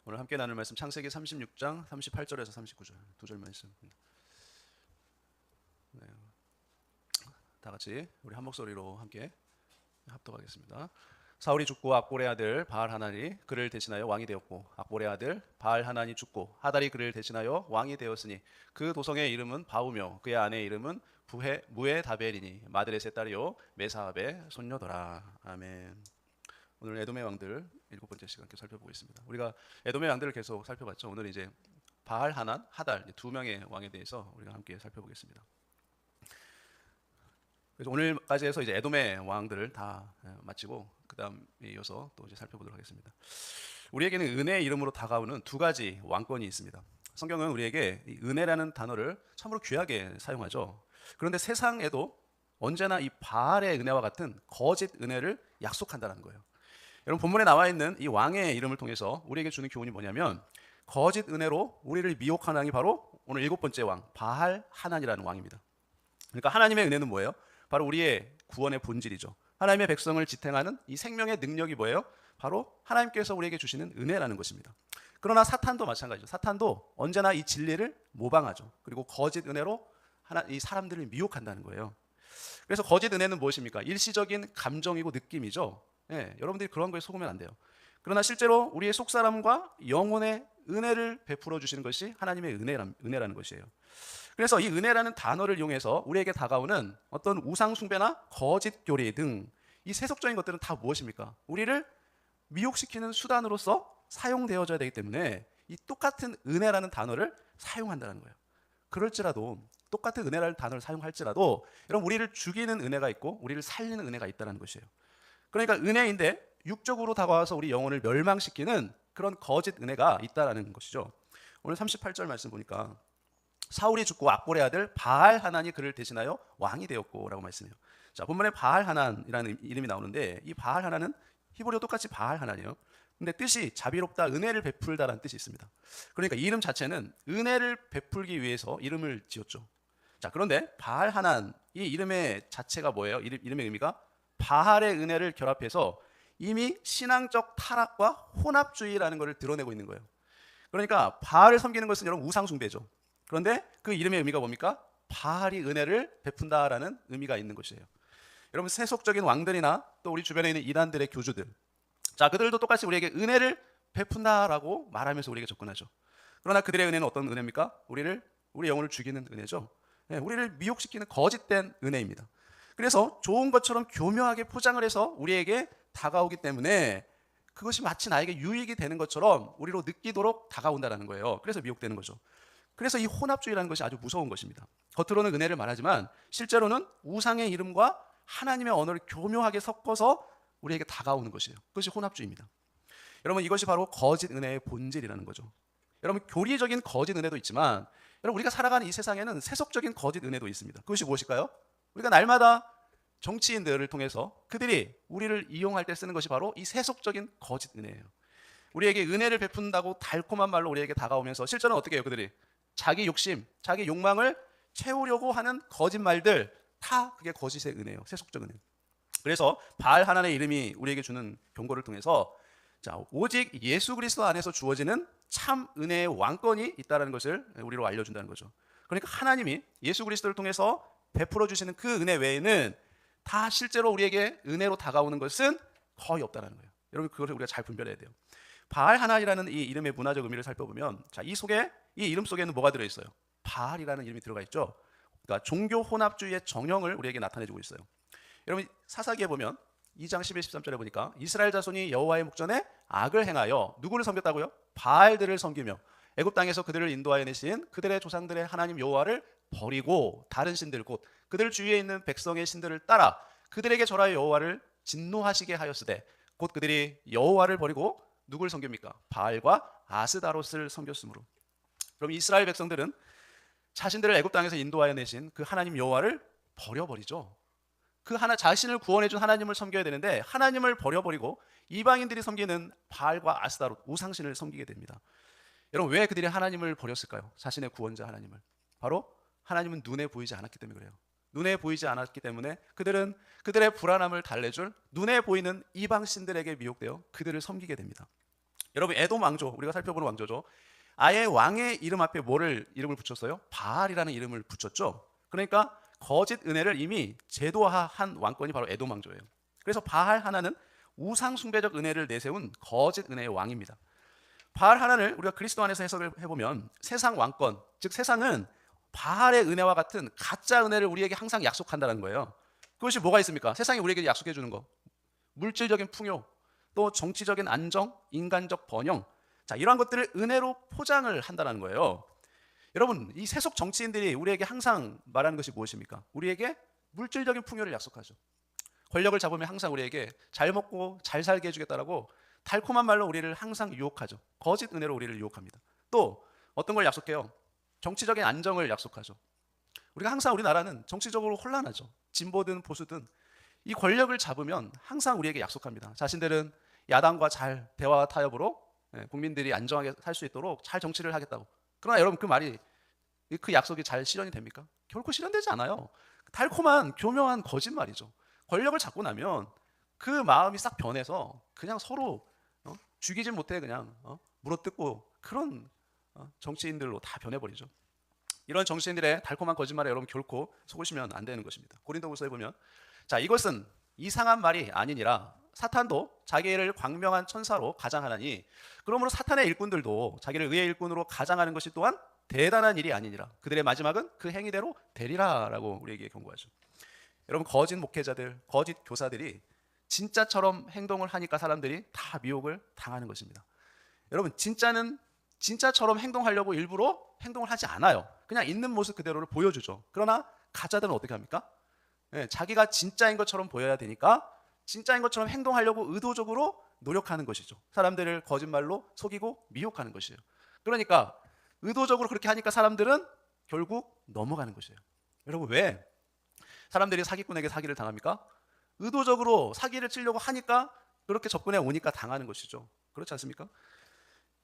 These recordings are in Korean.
오늘 함께 나눌 말씀 창세기 36장 38절에서 39절 두 절 말씀. 네. 다 같이 우리 한 목소리로 함께 합독하겠습니다. 사울이 죽고 악볼의 아들 바알하난이 그를 대신하여 왕이 되었고, 악볼의 아들 바알하난이 죽고 하달이 그를 대신하여 왕이 되었으니 그 도성의 이름은 바우며 그의 아내의 이름은 무에다벨이니 마드렛의 딸이요 메사압의 손녀더라. 아멘. 오늘 에돔의 왕들 7번째 시간 계속 살펴보겠습니다. 우리가 에돔의 왕들을 계속 살펴봤죠. 오늘 이제 바알하난, 하달 두 명의 왕에 대해서 우리가 함께 살펴보겠습니다. 그래서 오늘까지 해서 이제 에돔의 왕들을 다 마치고 그다음 이어서 또 이제 살펴보도록 하겠습니다. 우리에게는 은혜의 이름으로 다가오는 두 가지 왕권이 있습니다. 성경은 우리에게 이 은혜라는 단어를 참으로 귀하게 사용하죠. 그런데 세상에도 언제나 이 바알의 은혜와 같은 거짓 은혜를 약속한다는 거예요. 여러분, 본문에 나와 있는 이 왕의 이름을 통해서 우리에게 주는 교훈이 뭐냐면, 거짓 은혜로 우리를 미혹하는 왕이 바로 오늘 7번째 왕 바알하난이라는 왕입니다. 그러니까 하나님의 은혜는 뭐예요? 바로 우리의 구원의 본질이죠. 하나님의 백성을 지탱하는 이 생명의 능력이 뭐예요? 바로 하나님께서 우리에게 주시는 은혜라는 것입니다. 그러나 사탄도 마찬가지죠. 사탄도 언제나 이 진리를 모방하죠. 그리고 거짓 은혜로 이 사람들을 미혹한다는 거예요. 그래서 거짓 은혜는 무엇입니까? 일시적인 감정이고 느낌이죠. 여러분들이 그런 거에 속으면 안 돼요. 그러나 실제로 우리의 속사람과 영혼의 은혜를 베풀어 주시는 것이 하나님의 은혜라는 것이에요. 그래서 이 은혜라는 단어를 이용해서 우리에게 다가오는 어떤 우상 숭배나 거짓 교리 등 이 세속적인 것들은 다 무엇입니까? 우리를 미혹시키는 수단으로서 사용되어져야 되기 때문에 이 똑같은 은혜라는 단어를 사용한다는 거예요. 그럴지라도 똑같은 은혜라는 단어를 사용할지라도 여러분, 우리를 죽이는 은혜가 있고 우리를 살리는 은혜가 있다는 것이에요. 그러니까 은혜인데 육적으로 다가와서 우리 영혼을 멸망시키는 그런 거짓 은혜가 있다는 것이죠. 오늘 38절 말씀 보니까 사울이 죽고 악볼의 아들 바알하난이 그를 대신하여 왕이 되었고 라고 말씀해요. 자, 본문에 바알하난이라는 이름이 나오는데 이 바알하난은 히브리어 똑같이 바알하난이에요. 근데 뜻이 자비롭다, 은혜를 베풀다라는 뜻이 있습니다. 그러니까 이 이름 자체는 은혜를 베풀기 위해서 이름을 지었죠. 자, 그런데 바알하난 이 이름의 자체가 뭐예요? 이름의 의미가 바알의 은혜를 결합해서 이미 신앙적 타락과 혼합주의라는 것을 드러내고 있는 거예요. 그러니까 바알을 섬기는 것은 여러분 우상 숭배죠. 그런데 그 이름의 의미가 뭡니까? 바알이 은혜를 베푼다라는 의미가 있는 것이에요. 여러분, 세속적인 왕들이나 또 우리 주변에 있는 이단들의 교주들, 자, 그들도 똑같이 우리에게 은혜를 베푼다라고 말하면서 우리에게 접근하죠. 그러나 그들의 은혜는 어떤 은혜입니까? 우리 영혼을 죽이는 은혜죠. 우리를 미혹시키는 거짓된 은혜입니다. 그래서 좋은 것처럼 교묘하게 포장을 해서 우리에게 다가오기 때문에 그것이 마치 나에게 유익이 되는 것처럼 우리로 느끼도록 다가온다는 거예요. 그래서 미혹되는 거죠. 그래서 이 혼합주의라는 것이 아주 무서운 것입니다. 겉으로는 은혜를 말하지만 실제로는 우상의 이름과 하나님의 언어를 교묘하게 섞어서 우리에게 다가오는 것이에요. 그것이 혼합주의입니다. 여러분, 이것이 바로 거짓 은혜의 본질이라는 거죠. 여러분, 교리적인 거짓 은혜도 있지만 여러분, 우리가 살아가는 이 세상에는 세속적인 거짓 은혜도 있습니다. 그것이 무엇일까요? 우리가 날마다 정치인들을 통해서 그들이 우리를 이용할 때 쓰는 것이 바로 이 세속적인 거짓 은혜예요. 우리에게 은혜를 베푼다고 달콤한 말로 우리에게 다가오면서 실제로는 어떻게 해요? 그들이 자기 욕심, 자기 욕망을 채우려고 하는 거짓말들, 다 그게 거짓의 은혜예요. 세속적 은혜. 그래서 바알하난의 이름이 우리에게 주는 경고를 통해서 자, 오직 예수 그리스도 안에서 주어지는 참 은혜의 왕권이 있다는 것을 우리로 알려준다는 거죠. 그러니까 하나님이 예수 그리스도를 통해서 베풀어 주시는 그 은혜 외에는 다 실제로 우리에게 은혜로 다가오는 것은 거의 없다는 거예요. 여러분, 그것을 우리가 잘 분별해야 돼요. 바알하난이라는 이 이름의 문화적 의미를 살펴보면, 자, 이 이름 속에는 뭐가 들어있어요? 바알이라는 이름이 들어가 있죠. 그러니까 종교 혼합주의의 정형을 우리에게 나타내주고 있어요. 여러분, 사사기에 보면 2장 11, 13절에 보니까 이스라엘 자손이 여호와의 목전에 악을 행하여 누구를 섬겼다고요? 바알들을 섬기며 애굽 땅에서 그들을 인도하여 내신 그들의 조상들의 하나님 여호와를 버리고 다른 신들 곧 그들 주위에 있는 백성의 신들을 따라 그들에게 절하여 여호와를 진노하시게 하였으되 곧 그들이 여호와를 버리고 누구를 섬깁니까? 바알과 아스다롯을 섬겼으므로. 그럼 이스라엘 백성들은 자신들을 애굽 땅에서 인도하여 내신 그 하나님 여호와를 버려버리죠. 그 자신을 구원해준 하나님을 섬겨야 되는데 하나님을 버려버리고 이방인들이 섬기는 바알과 아스다롯 우상신을 섬기게 됩니다. 여러분, 왜 그들이 하나님을 버렸을까요? 자신의 구원자 하나님을. 바로 하나님은 눈에 보이지 않았기 때문에 그래요. 눈에 보이지 않았기 때문에 그들은 그들의 불안함을 달래줄 눈에 보이는 이방신들에게 미혹되어 그들을 섬기게 됩니다. 여러분 에돔 왕조, 우리가 살펴보는 왕조죠. 아예 왕의 이름 앞에 뭐를 이름을 붙였어요? 바알이라는 이름을 붙였죠. 그러니까 거짓 은혜를 이미 제도화한 왕권이 바로 에돔 왕조예요. 그래서 바알 하나는 우상 숭배적 은혜를 내세운 거짓 은혜의 왕입니다. 바알 하나를 우리가 그리스도 안에서 해석을 해보면 세상 왕권, 즉 세상은 바알의 은혜와 같은 가짜 은혜를 우리에게 항상 약속한다는 거예요. 그것이 뭐가 있습니까? 세상이 우리에게 약속해 주는 거, 물질적인 풍요, 또 정치적인 안정, 인간적 번영, 자, 이러한 것들을 은혜로 포장을 한다는 거예요. 여러분, 이 세속 정치인들이 우리에게 항상 말하는 것이 무엇입니까? 우리에게 물질적인 풍요를 약속하죠. 권력을 잡으면 항상 우리에게 잘 먹고 잘 살게 해주겠다라고 달콤한 말로 우리를 항상 유혹하죠. 거짓 은혜로 우리를 유혹합니다. 또 어떤 걸 약속해요? 정치적인 안정을 약속하죠. 우리가 항상 우리나라는 정치적으로 혼란하죠. 진보든 보수든 이 권력을 잡으면 항상 우리에게 약속합니다. 자신들은 야당과 잘 대화 타협으로 국민들이 안정하게 살 수 있도록 잘 정치를 하겠다고. 그러나 여러분 그 말이, 그 약속이 잘 실현이 됩니까? 결코 실현되지 않아요. 달콤한 교묘한 거짓말이죠. 권력을 잡고 나면 그 마음이 싹 변해서 그냥 서로 죽이진 못해 그냥 물어뜯고 그런 정치인들로 다 변해버리죠. 이런 정치인들의 달콤한 거짓말에 여러분 결코 속으시면 안 되는 것입니다. 고린도후서에 보면, 자, 이것은 이상한 말이 아니니라 사탄도 자기를 광명한 천사로 가장하나니 그러므로 사탄의 일꾼들도 자기를 의의 일꾼으로 가장하는 것이 또한 대단한 일이 아니니라 그들의 마지막은 그 행위대로 되리라라고 우리에게 경고하죠. 여러분, 거짓 목회자들, 거짓 교사들이 진짜처럼 행동을 하니까 사람들이 다 미혹을 당하는 것입니다. 여러분, 진짜는 진짜처럼 행동하려고 일부러 행동을 하지 않아요. 그냥 있는 모습 그대로를 보여주죠. 그러나 가짜들은 어떻게 합니까? 자기가 진짜인 것처럼 보여야 되니까 진짜인 것처럼 행동하려고 의도적으로 노력하는 것이죠. 사람들을 거짓말로 속이고 미혹하는 것이에요. 그러니까 의도적으로 그렇게 하니까 사람들은 결국 넘어가는 것이에요. 여러분, 왜 사람들이 사기꾼에게 사기를 당합니까? 의도적으로 사기를 치려고 하니까 그렇게 접근해 오니까 당하는 것이죠. 그렇지 않습니까?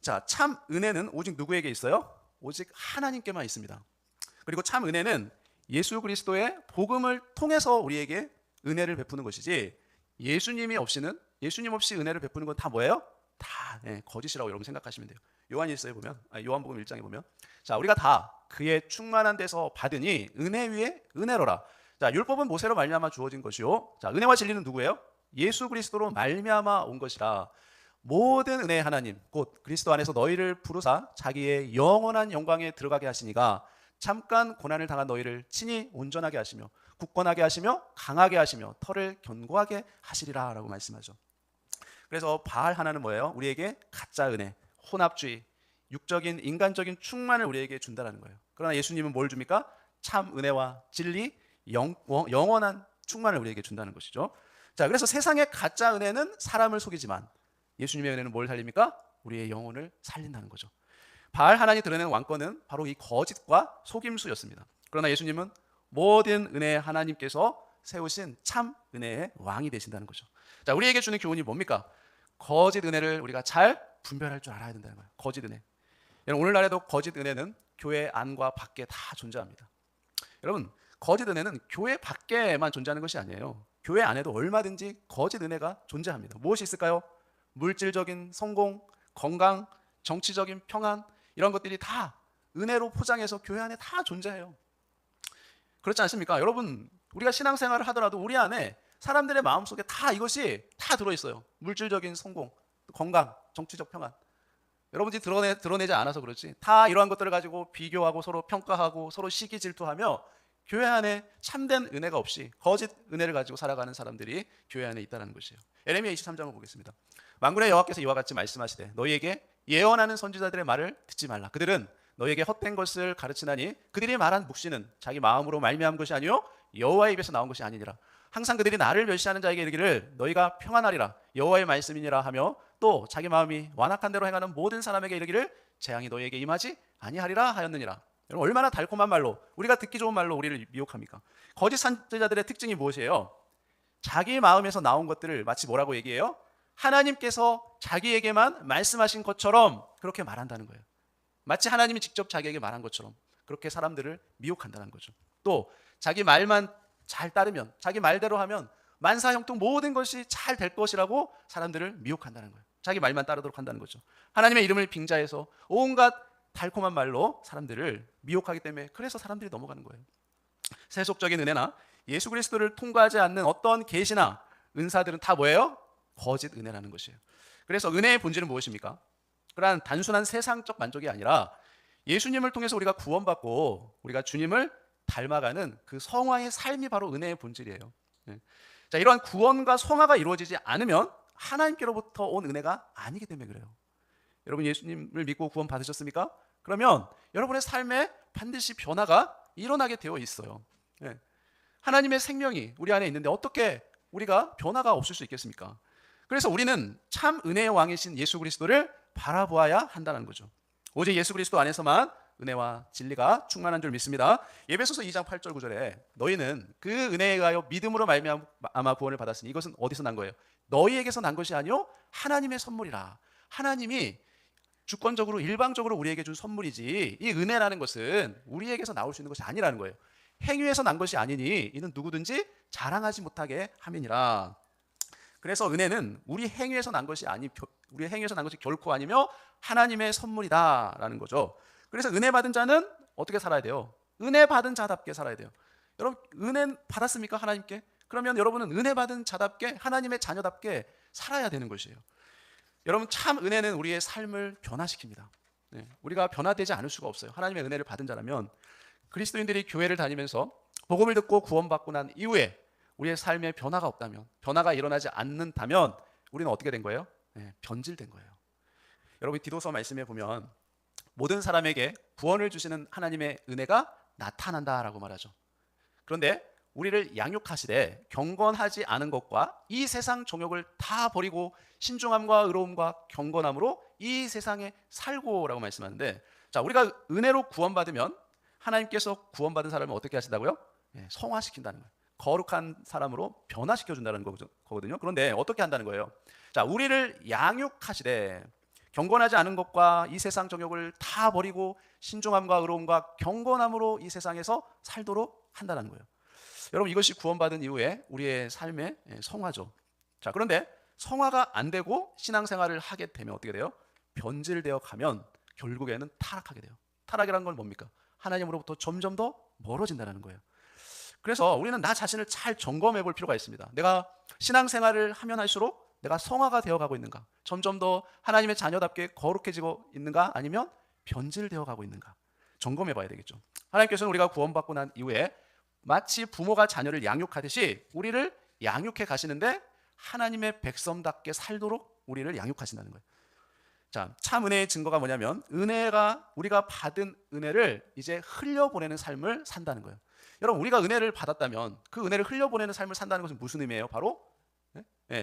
자, 참 은혜는 오직 누구에게 있어요? 오직 하나님께만 있습니다. 그리고 참 은혜는 예수 그리스도의 복음을 통해서 우리에게 은혜를 베푸는 것이지, 예수님 없이 은혜를 베푸는 건 다 뭐예요? 다 거짓이라고 여러분 생각하시면 돼요. 요한일서에 보면, 요한복음 1장에 보면, 자, 우리가 다 그의 충만한 데서 받으니 은혜 위에 은혜로라. 자, 율법은 모세로 말미암아 주어진 것이요, 자, 은혜와 진리는 누구예요? 예수 그리스도로 말미암아 온 것이라. 모든 은혜의 하나님 곧 그리스도 안에서 너희를 부르사 자기의 영원한 영광에 들어가게 하시니가 잠깐 고난을 당한 너희를 친히 온전하게 하시며 굳건하게 하시며 강하게 하시며 털을 견고하게 하시리라 라고 말씀하죠. 그래서 바알 하나는 뭐예요? 우리에게 가짜 은혜, 혼합주의, 육적인 인간적인 충만을 우리에게 준다는 거예요. 그러나 예수님은 뭘 줍니까? 참 은혜와 진리, 영원한 충만을 우리에게 준다는 것이죠. 자, 그래서 세상의 가짜 은혜는 사람을 속이지만 예수님의 은혜는 뭘 살립니까? 우리의 영혼을 살린다는 거죠. 바알 하나님이 드러낸 왕권은 바로 이 거짓과 속임수였습니다. 그러나 예수님은 모든 은혜의 하나님께서 세우신 참 은혜의 왕이 되신다는 거죠. 자, 우리에게 주는 교훈이 뭡니까? 거짓 은혜를 우리가 잘 분별할 줄 알아야 된다는 거예요. 거짓 은혜. 여러분, 오늘날에도 거짓 은혜는 교회 안과 밖에 다 존재합니다. 여러분, 거짓 은혜는 교회 밖에만 존재하는 것이 아니에요. 교회 안에도 얼마든지 거짓 은혜가 존재합니다. 무엇이 있을까요? 물질적인 성공, 건강, 정치적인 평안, 이런 것들이 다 은혜로 포장해서 교회 안에 다 존재해요. 그렇지 않습니까? 여러분, 우리가 신앙생활을 하더라도 우리 안에 사람들의 마음속에 다 이것이 다 들어있어요. 물질적인 성공, 건강, 정치적 평안. 여러분들이 드러내지 않아서 그렇지, 다 이러한 것들을 가지고 비교하고 서로 평가하고 서로 시기 질투하며 교회 안에 참된 은혜가 없이 거짓 은혜를 가지고 살아가는 사람들이 교회 안에 있다는 것이에요. 에레미야 23장을 보겠습니다. 만군의 여호와께서 이와 같이 말씀하시되 너희에게 예언하는 선지자들의 말을 듣지 말라. 그들은 너희에게 헛된 것을 가르치나니 그들이 말한 묵시는 자기 마음으로 말미암은 것이 아니요 여호와의 입에서 나온 것이 아니니라. 항상 그들이 나를 멸시하는 자에게 이르기를 너희가 평안하리라 여호와의 말씀이니라 하며 또 자기 마음이 완악한 대로 행하는 모든 사람에게 이르기를 재앙이 너희에게 임하지 아니하리라 하였느니라. 여러분, 얼마나 달콤한 말로, 우리가 듣기 좋은 말로 우리를 미혹합니까? 거짓 선지자들의 특징이 무엇이에요? 자기 마음에서 나온 것들을 마치 뭐라고 얘기해요? 하나님께서 자기에게만 말씀하신 것처럼 그렇게 말한다는 거예요. 마치 하나님이 직접 자기에게 말한 것처럼 그렇게 사람들을 미혹한다는 거죠. 또 자기 말만 잘 따르면, 자기 말대로 하면 만사형통 모든 것이 잘 될 것이라고 사람들을 미혹한다는 거예요. 자기 말만 따르도록 한다는 거죠. 하나님의 이름을 빙자해서 온갖 달콤한 말로 사람들을 미혹하기 때문에 그래서 사람들이 넘어가는 거예요. 세속적인 은혜나 예수 그리스도를 통과하지 않는 어떤 계시나 은사들은 다 뭐예요? 거짓 은혜라는 것이에요. 그래서 은혜의 본질은 무엇입니까? 그러한 단순한 세상적 만족이 아니라 예수님을 통해서 우리가 구원받고 우리가 주님을 닮아가는 그 성화의 삶이 바로 은혜의 본질이에요. 자, 이러한 구원과 성화가 이루어지지 않으면 하나님께로부터 온 은혜가 아니기 때문에 그래요. 여러분 예수님을 믿고 구원 받으셨습니까? 그러면 여러분의 삶에 반드시 변화가 일어나게 되어 있어요. 하나님의 생명이 우리 안에 있는데 어떻게 우리가 변화가 없을 수 있겠습니까? 그래서 우리는 참 은혜의 왕이신 예수 그리스도를 바라보아야 한다는 거죠. 오직 예수 그리스도 안에서만 은혜와 진리가 충만한 줄 믿습니다. 에베소서 2장 8절 9절에 너희는 그 은혜에 의하여 믿음으로 말미암아 구원을 받았으니 이것은 어디서 난 거예요? 너희에게서 난 것이 아니요 하나님의 선물이라. 하나님이 주권적으로 일방적으로 우리에게 준 선물이지 이 은혜라는 것은 우리에게서 나올 수 있는 것이 아니라는 거예요. 행위에서 난 것이 아니니 이는 누구든지 자랑하지 못하게 함이니라. 그래서 은혜는 우리 행위에서 난 것이 우리 행위에서 난 것이 결코 아니며 하나님의 선물이다라는 거죠. 그래서 은혜 받은 자는 어떻게 살아야 돼요? 은혜 받은 자답게 살아야 돼요. 여러분 은혜 받았습니까? 하나님께? 그러면 여러분은 은혜 받은 자답게 하나님의 자녀답게 살아야 되는 것이에요. 여러분 참 은혜는 우리의 삶을 변화시킵니다. 우리가 변화되지 않을 수가 없어요. 하나님의 은혜를 받은 자라면 그리스도인들이 교회를 다니면서 복음을 듣고 구원받고 난 이후에 우리의 삶에 변화가 없다면, 변화가 일어나지 않는다면 우리는 어떻게 된 거예요? 변질된 거예요. 여러분 디도서 말씀에 보면 모든 사람에게 구원을 주시는 하나님의 은혜가 나타난다라고 말하죠. 그런데 우리를 양육하시되 경건하지 않은 것과 이 세상 정욕을 다 버리고 신중함과 의로움과 경건함으로 이 세상에 살고라고 말씀하는데, 자 우리가 은혜로 구원받으면 하나님께서 구원받은 사람을 어떻게 하신다고요? 성화시킨다는 거예요. 거룩한 사람으로 변화시켜준다는 거거든요. 그런데 어떻게 한다는 거예요? 자 우리를 양육하시되 경건하지 않은 것과 이 세상 정욕을 다 버리고 신중함과 의로움과 경건함으로 이 세상에서 살도록 한다는 거예요. 여러분 이것이 구원받은 이후에 우리의 삶의 성화죠. 자 그런데 성화가 안 되고 신앙생활을 하게 되면 어떻게 돼요? 변질되어 가면 결국에는 타락하게 돼요. 타락이란 건 뭡니까? 하나님으로부터 점점 더 멀어진다는 거예요. 그래서 우리는 나 자신을 잘 점검해 볼 필요가 있습니다. 내가 신앙생활을 하면 할수록 내가 성화가 되어 가고 있는가? 점점 더 하나님의 자녀답게 거룩해지고 있는가? 아니면 변질되어 가고 있는가? 점검해 봐야 되겠죠. 하나님께서는 우리가 구원받고 난 이후에 마치 부모가 자녀를 양육하듯이 우리를 양육해 가시는데 하나님의 백성답게 살도록 우리를 양육하신다는 거예요. 자, 참 은혜의 증거가 뭐냐면 은혜가 우리가 받은 은혜를 이제 흘려보내는 삶을 산다는 거예요. 여러분 우리가 은혜를 받았다면 그 은혜를 흘려보내는 삶을 산다는 것은 무슨 의미예요? 바로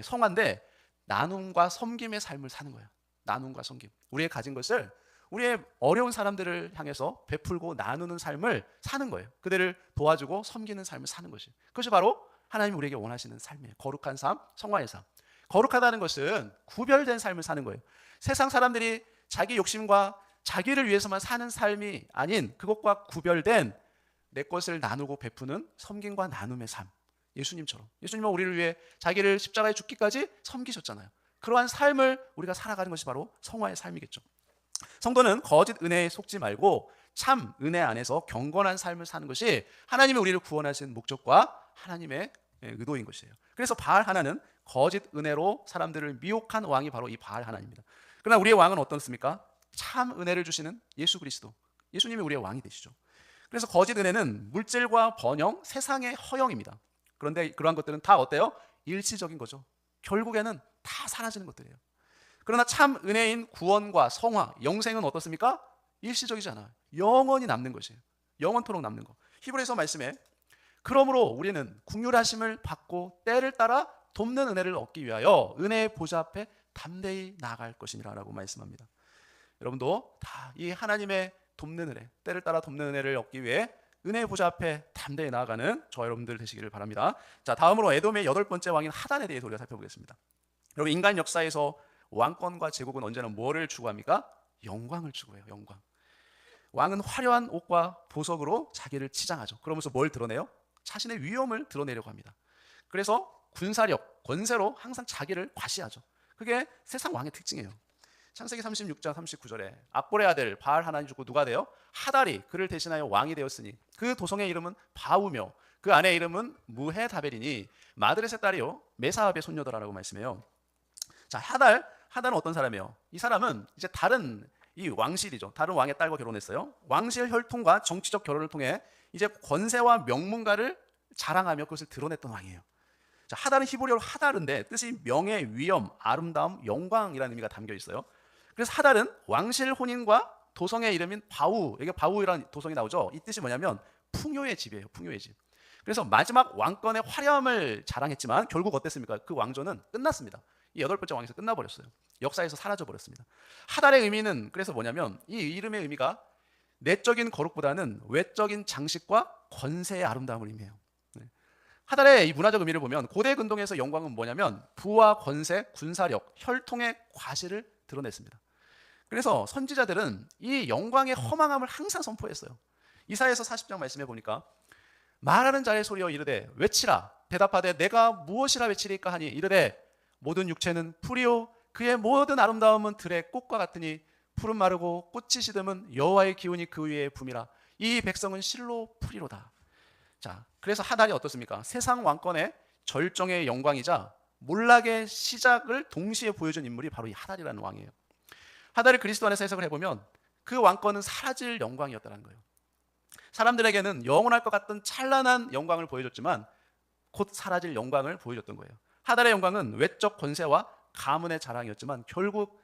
성화인데 나눔과 섬김의 삶을 사는 거예요. 나눔과 섬김. 우리의 가진 것을 우리의 어려운 사람들을 향해서 베풀고 나누는 삶을 사는 거예요. 그들을 도와주고 섬기는 삶을 사는 것이에요. 그것이 바로 하나님이 우리에게 원하시는 삶이에요. 거룩한 삶, 성화의 삶. 거룩하다는 것은 구별된 삶을 사는 거예요. 세상 사람들이 자기 욕심과 자기를 위해서만 사는 삶이 아닌 그것과 구별된 내 것을 나누고 베푸는 섬김과 나눔의 삶. 예수님처럼. 예수님은 우리를 위해 자기를 십자가에 죽기까지 섬기셨잖아요. 그러한 삶을 우리가 살아가는 것이 바로 성화의 삶이겠죠. 성도는 거짓 은혜에 속지 말고 참 은혜 안에서 경건한 삶을 사는 것이 하나님이 우리를 구원하신 목적과 하나님의 의도인 것이에요. 그래서 바알 하나는 거짓 은혜로 사람들을 미혹한 왕이 바로 이 바알 하나입니다. 그러나 우리의 왕은 어떻습니까? 참 은혜를 주시는 예수 그리스도. 예수님이 우리의 왕이 되시죠. 그래서 거짓 은혜는 물질과 번영, 세상의 허영입니다. 그런데 그러한 것들은 다 어때요? 일시적인 거죠. 결국에는 다 사라지는 것들이에요. 그러나 참 은혜인 구원과 성화, 영생은 어떻습니까? 일시적이지 않아요. 영원히 남는 것이에요. 영원토록 남는 거. 히브리서 말씀에 그러므로 우리는 긍휼하심을 받고 때를 따라 돕는 은혜를 얻기 위하여 은혜의 보좌 앞에 담대히 나아갈 것이니라 라고 말씀합니다. 여러분도 다 이 하나님의 돕는 은혜, 때를 따라 돕는 은혜를 얻기 위해 은혜의 보좌 앞에 담대히 나아가는 저와 여러분들 되시기를 바랍니다. 자, 다음으로 에돔의 8번째 왕인 하단에 대해서 우리가 살펴보겠습니다. 여러분 인간 역사에서 왕권과 제국은 언제나 뭐를 추구합니까? 영광을 추구해요. 영광. 왕은 화려한 옷과 보석으로 자기를 치장하죠. 그러면서 뭘 드러내요? 자신의 위엄을 드러내려고 합니다. 그래서 군사력, 권세로 항상 자기를 과시하죠. 그게 세상 왕의 특징이에요. 창세기 36장 39절에 악볼의 아들 바알 하나님 죽고 누가 돼요? 하달이 그를 대신하여 왕이 되었으니 그 도성의 이름은 바우며 그 아내의 이름은 무헤다벨이니 마드렛의 딸이요 메사압의 손녀더라라고 말씀해요. 자, 하달은 어떤 사람이에요? 이 사람은 이제 다른 이 왕실이죠. 다른 왕의 딸과 결혼했어요. 왕실 혈통과 정치적 결혼을 통해 이제 권세와 명문가를 자랑하며 그것을 드러냈던 왕이에요. 자, 하달은 히브리어로 하달인데 뜻이 명예, 위엄, 아름다움, 영광이라는 의미가 담겨 있어요. 그래서 하달은 왕실 혼인과 도성의 이름인 바우, 여기 바우라는 도성이 나오죠. 이 뜻이 뭐냐면 풍요의 집이에요. 풍요의 집. 그래서 마지막 왕권의 화려함을 자랑했지만 결국 어땠습니까? 그 왕조는 끝났습니다. 이 8번째 왕에서 끝나버렸어요. 역사에서 사라져버렸습니다. 하달의 의미는 그래서 뭐냐면 이 이름의 의미가 내적인 거룩보다는 외적인 장식과 권세의 아름다움을 의미해요. 하달의 이 문화적 의미를 보면 고대 근동에서 영광은 뭐냐면 부와 권세, 군사력, 혈통의 과실을 드러냈습니다. 그래서 선지자들은 이 영광의 허망함을 항상 선포했어요. 이사야서 40장 말씀해 보니까 말하는 자의 소리여 이르되 외치라 대답하되 내가 무엇이라 외치리까 하니 이르되 모든 육체는 풀이요 그의 모든 아름다움은 들의 꽃과 같으니 푸른 마르고 꽃이 시듬은 여호와의 기운이 그 위에 붐이라 이 백성은 실로 풀이로다. 자, 그래서 하달이 어떻습니까? 세상 왕권의 절정의 영광이자 몰락의 시작을 동시에 보여준 인물이 바로 이 하달이라는 왕이에요. 하달을 그리스도 안에서 해석을 해보면 그 왕권은 사라질 영광이었다는 거예요. 사람들에게는 영원할 것 같던 찬란한 영광을 보여줬지만 곧 사라질 영광을 보여줬던 거예요. 하달의 영광은 외적 권세와 가문의 자랑이었지만 결국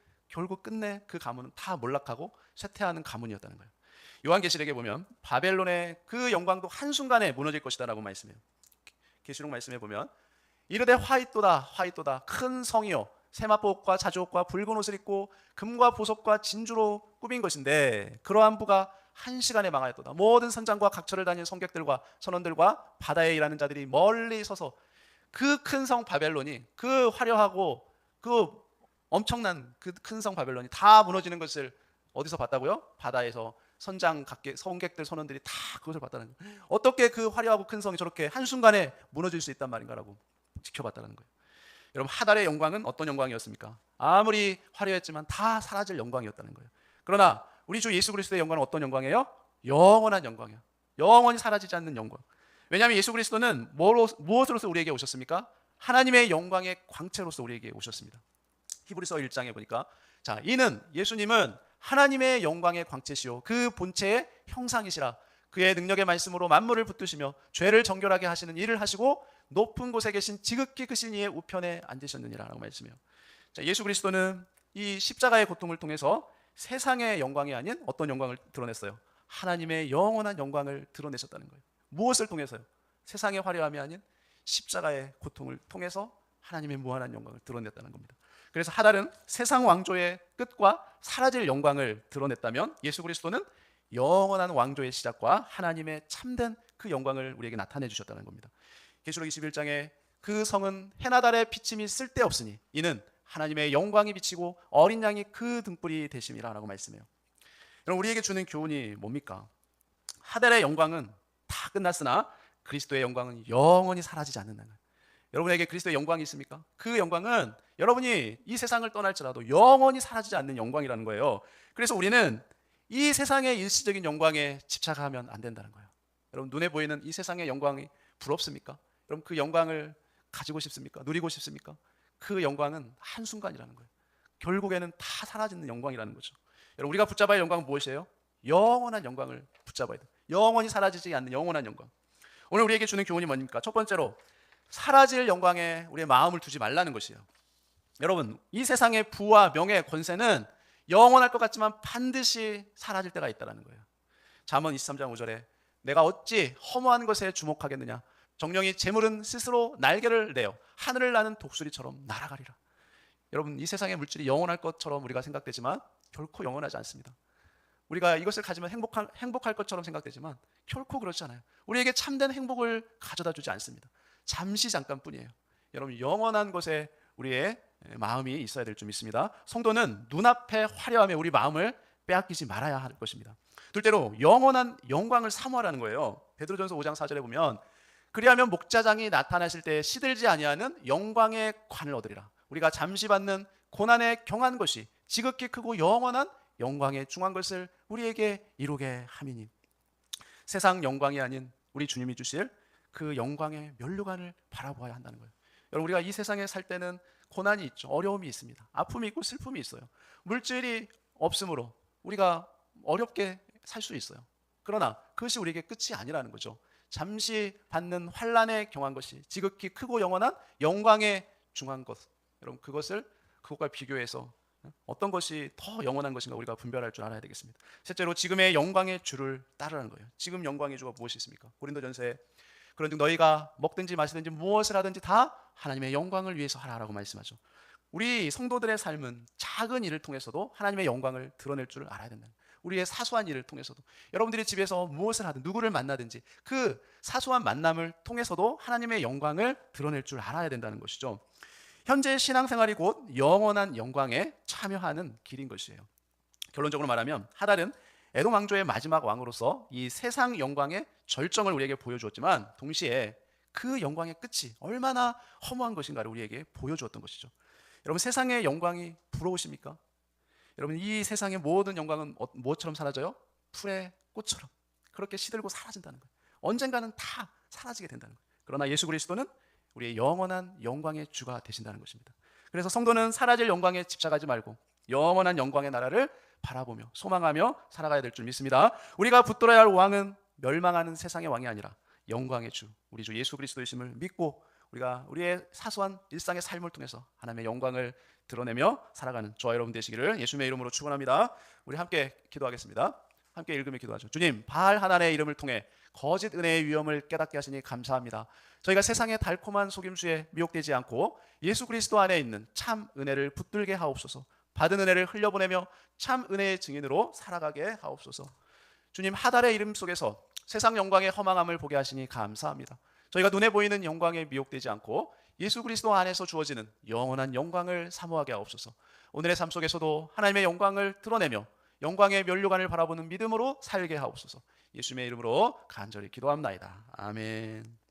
끝내 그 가문은 다 몰락하고 쇠퇴하는 가문이었다는 거예요. 요한계시록에 보면 바벨론의 그 영광도 한순간에 무너질 것이다라고 말씀해요. 계시록 말씀해 보면 이르되 화이또다 큰 성이요 세마포 옷과 자주옷과 붉은 옷을 입고 금과 보석과 진주로 꾸민 것인데 그러한 부가 한 시간에 망하였도다. 모든 선장과 각처를 다니는 성객들과 선원들과 바다에 일하는 자들이 멀리 서서 그 큰 성 바벨론이 그 화려하고 그 엄청난 그 큰 성 바벨론이 다 무너지는 것을 어디서 봤다고요? 바다에서 선장, 성객들, 선원들이 다 그것을 봤다는 거예요. 어떻게 그 화려하고 큰 성이 저렇게 한순간에 무너질 수 있단 말인가라고 지켜봤다는 거예요. 여러분 하달의 영광은 어떤 영광이었습니까? 아무리 화려했지만 다 사라질 영광이었다는 거예요. 그러나 우리 주 예수 그리스도의 영광은 어떤 영광이에요? 영원한 영광이에요. 영원히 사라지지 않는 영광. 왜냐하면 예수 그리스도는 무엇으로서 우리에게 오셨습니까? 하나님의 영광의 광채로서 우리에게 오셨습니다. 히브리서 1장에 보니까 자, 예수님은 하나님의 영광의 광채시요 그 본체의 형상이시라. 그의 능력의 말씀으로 만물을 붙드시며 죄를 정결하게 하시는 일을 하시고 높은 곳에 계신 지극히 크신 이의 우편에 앉으셨느니라라고 말씀해요. 자, 예수 그리스도는 이 십자가의 고통을 통해서 세상의 영광이 아닌 어떤 영광을 드러냈어요? 하나님의 영원한 영광을 드러내셨다는 거예요. 무엇을 통해서요? 세상의 화려함이 아닌 십자가의 고통을 통해서 하나님의 무한한 영광을 드러냈다는 겁니다. 그래서 하달은 세상 왕조의 끝과 사라질 영광을 드러냈다면 예수 그리스도는 영원한 왕조의 시작과 하나님의 참된 그 영광을 우리에게 나타내 주셨다는 겁니다. 계시록 21장에 그 성은 해나 달의 비침이 쓸데없으니 이는 하나님의 영광이 비치고 어린 양이 그 등불이 되심이라라고 말씀해요. 여러분 우리에게 주는 교훈이 뭡니까? 하달의 영광은 다 끝났으나 그리스도의 영광은 영원히 사라지지 않는다는 거예요. 여러분에게 그리스도의 영광이 있습니까? 그 영광은 여러분이 이 세상을 떠날지라도 영원히 사라지지 않는 영광이라는 거예요. 그래서 우리는 이 세상의 일시적인 영광에 집착하면 안 된다는 거예요. 여러분 눈에 보이는 이 세상의 영광이 부럽습니까? 여러분 그 영광을 가지고 싶습니까? 누리고 싶습니까? 그 영광은 한순간이라는 거예요. 결국에는 다 사라지는 영광이라는 거죠. 여러분 우리가 붙잡아야 할 영광은 무엇이에요? 영원한 영광을 붙잡아야 돼요. 영원히 사라지지 않는 영원한 영광. 오늘 우리에게 주는 교훈이 뭡니까? 첫 번째로 사라질 영광에 우리의 마음을 두지 말라는 것이에요. 여러분 이 세상의 부와 명예, 권세는 영원할 것 같지만 반드시 사라질 때가 있다는 거예요. 잠언 23장 5절에 내가 어찌 허무한 것에 주목하겠느냐 정령이 재물은 스스로 날개를 내어 하늘을 나는 독수리처럼 날아가리라. 여러분 이 세상의 물질이 영원할 것처럼 우리가 생각되지만 결코 영원하지 않습니다. 우리가 이것을 가지면 행복할 것처럼 생각되지만 결코 그렇지 않아요. 우리에게 참된 행복을 가져다 주지 않습니다. 잠시 잠깐뿐이에요. 여러분 영원한 것에 우리의 마음이 있어야 될 줄 믿습니다. 성도는 눈앞의 화려함에 우리 마음을 빼앗기지 말아야 할 것입니다. 둘째로 영원한 영광을 사모하라는 거예요. 베드로전서 5장 4절에 보면 그리하면 목자장이 나타나실 때 시들지 아니하는 영광의 관을 얻으리라. 우리가 잠시 받는 고난에 경한 것이 지극히 크고 영원한 영광에 중한 것을 우리에게 이루게 함이니. 세상 영광이 아닌 우리 주님이 주실 그 영광의 면류관을 바라보아야 한다는 거예요. 여러분, 우리가 이 세상에 살 때는 고난이 있죠. 어려움이 있습니다. 아픔이 있고 슬픔이 있어요. 물질이 없으므로 우리가 어렵게 살 수 있어요. 그러나 그것이 우리에게 끝이 아니라는 거죠. 잠시 받는 환난에 경한 것이 지극히 크고 영원한 영광에 중한 것, 여러분, 그것과 비교해서 어떤 것이 더 영원한 것인가 우리가 분별할 줄 알아야 되겠습니다. 셋째로, 지금의 영광의 주를 따르라는 거예요. 지금 영광의 주가 무엇이 있습니까? 고린도전서에 그런즉 너희가 먹든지 마시든지 무엇을 하든지 다 하나님의 영광을 위해서 하라라고 말씀하죠. 우리 성도들의 삶은 작은 일을 통해서도 하나님의 영광을 드러낼 줄 알아야 된다. 우리의 사소한 일을 통해서도, 여러분들이 집에서 무엇을 하든 누구를 만나든지 그 사소한 만남을 통해서도 하나님의 영광을 드러낼 줄 알아야 된다는 것이죠. 현재 신앙생활이 곧 영원한 영광에 참여하는 길인 것이에요. 결론적으로 말하면 하달은 에돔 왕조의 마지막 왕으로서 이 세상 영광의 절정을 우리에게 보여주었지만 동시에 그 영광의 끝이 얼마나 허무한 것인가를 우리에게 보여주었던 것이죠. 여러분, 세상의 영광이 부러우십니까? 여러분, 이 세상의 모든 영광은 무엇처럼 사라져요? 풀의 꽃처럼 그렇게 시들고 사라진다는 거예요. 언젠가는 다 사라지게 된다는 거예요. 그러나 예수 그리스도는 우리의 영원한 영광의 주가 되신다는 것입니다. 그래서 성도는 사라질 영광에 집착하지 말고 영원한 영광의 나라를 바라보며 소망하며 살아가야 될 줄 믿습니다. 우리가 붙들어야 할 왕은 멸망하는 세상의 왕이 아니라 영광의 주, 우리 주 예수 그리스도이심을 믿고 우리가 우리의 사소한 일상의 삶을 통해서 하나님의 영광을 드러내며 살아가는 저와 여러분 되시기를 예수님의 이름으로 축원합니다. 우리 함께 기도하겠습니다. 함께 읽으며 기도하죠. 주님, 바알 하나님의 이름을 통해 거짓 은혜의 위험을 깨닫게 하시니 감사합니다. 저희가 세상의 달콤한 속임수에 미혹되지 않고 예수 그리스도 안에 있는 참 은혜를 붙들게 하옵소서. 받은 은혜를 흘려보내며 참 은혜의 증인으로 살아가게 하옵소서. 주님, 하달의 이름 속에서 세상 영광의 허망함을 보게 하시니 감사합니다. 저희가 눈에 보이는 영광에 미혹되지 않고 예수 그리스도 안에서 주어지는 영원한 영광을 사모하게 하옵소서. 오늘의 삶 속에서도 하나님의 영광을 드러내며 영광의 면류관을 바라보는 믿음으로 살게 하옵소서. 예수님의 이름으로 간절히 기도합나이다. 아멘.